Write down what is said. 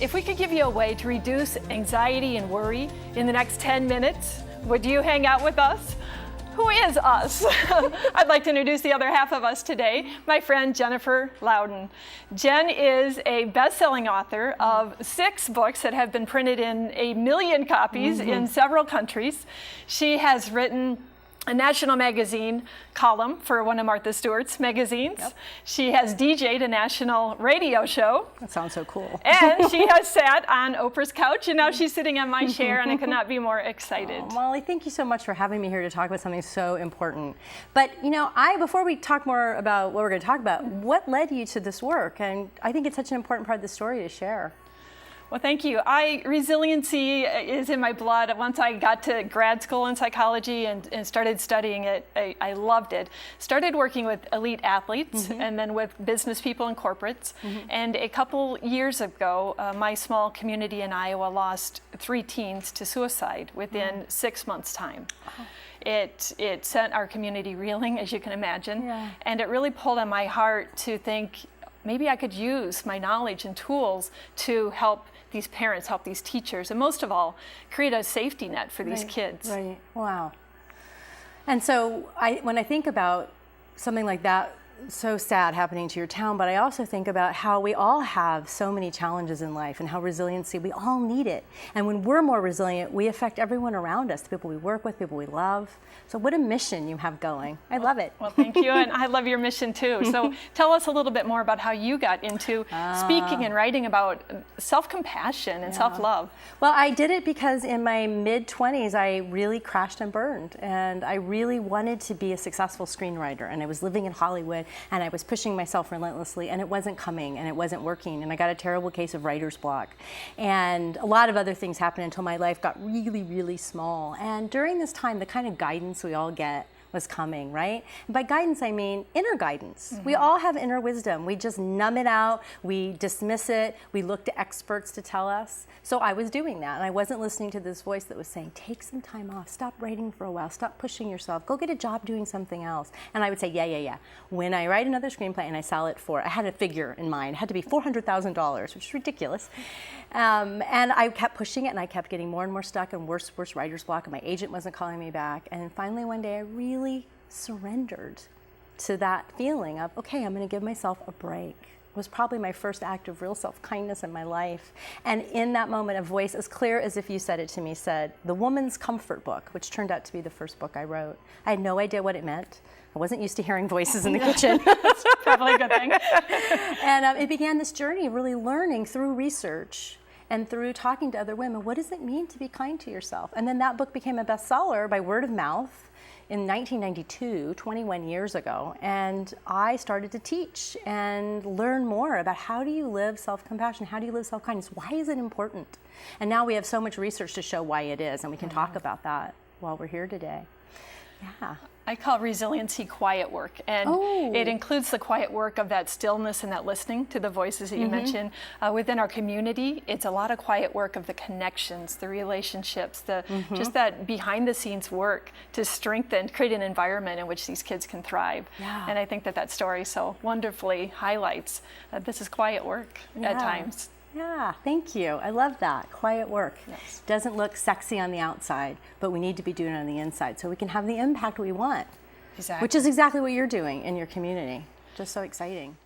If we could give you a way to reduce anxiety and worry in the next 10 minutes, would you hang out with us? Who is us? I'd like to introduce the other half of us today, my friend Jennifer Loudon. Jen is a best-selling author of 6 books that have been printed in 1 million copies in several countries. She has written a national magazine column for one of Martha Stewart's magazines. Yep. She has DJ'd a national radio show. That sounds so cool. And she has sat on Oprah's couch, and now she's sitting on my chair, and I could not be more excited. Oh, Molly, thank you so much for having me here to talk about something so important. But, you know, before we talk more about what we're going to talk about, what led you to this work? And I think it's such an important part of the story to share. Well, thank you. Resiliency is in my blood. Once I got to grad school in psychology and started studying it, I loved it. Started working with elite athletes and then with business people and corporates. And a couple years ago, my small community in Iowa lost 3 teens to suicide within 6 months' time. It sent our community reeling, as you can imagine. And it really pulled on my heart to think, maybe I could use my knowledge and tools to help these parents, help these teachers, and most of all, create a safety net for these kids. Right. Wow. And so when I think about something like that, so sad happening to your town, but I also think about how we all have so many challenges in life and how resiliency, we all need it. And when we're more resilient, we affect everyone around us, the people we work with, people we love. So what a mission you have going. I love it. Well, thank you, and I love your mission too. So tell us a little bit more about how you got into speaking and writing about self-compassion and self-love. Well, I did it because in my mid-20s, I really crashed and burned, and I really wanted to be a successful screenwriter, and I was living in Hollywood, and I was pushing myself relentlessly, and it wasn't coming, and it wasn't working, and I got a terrible case of writer's block. And a lot of other things happened until my life got really, really small. And during this time, the kind of guidance we all get was coming, right? And by guidance, I mean inner guidance. We all have inner wisdom. We just numb it out, we dismiss it, we look to experts to tell us. So I was doing that, and I wasn't listening to this voice that was saying, take some time off, stop writing for a while, stop pushing yourself, go get a job doing something else. And I would say, yeah. When I write another screenplay and I sell it for, I had a figure in mind, it had to be $400,000, which is ridiculous. And I kept pushing it, and I kept getting more and more stuck and worse writer's block, and my agent wasn't calling me back. And finally one day I really surrendered to that feeling of, okay, I'm going to give myself a break. It was probably my first act of real self-kindness in my life. And in that moment, a voice as clear as if you said it to me said, The Woman's Comfort Book, which turned out to be the first book I wrote. I had no idea what it meant. I wasn't used to hearing voices in the kitchen. That's probably a good thing. And it began this journey of really learning through research and through talking to other women, what does it mean to be kind to yourself? And then that book became a bestseller by word of mouth in 1992, 21 years ago, and I started to teach and learn more about how do you live self-compassion, how do you live self-kindness, why is it important? And now we have so much research to show why it is, and we can talk about that while we're here today. Yeah. I call resiliency quiet work, and it includes the quiet work of that stillness and that listening to the voices that you mentioned. Within our community, it's a lot of quiet work of the connections, the relationships, just that behind the scenes work to strengthen, create an environment in which these kids can thrive. And I think that story so wonderfully highlights that this is quiet work at times. Yeah, thank you. I love that. Quiet work. Yes. Doesn't look sexy on the outside, but we need to be doing it on the inside so we can have the impact we want. Exactly. Which is exactly what you're doing in your community. Just so exciting.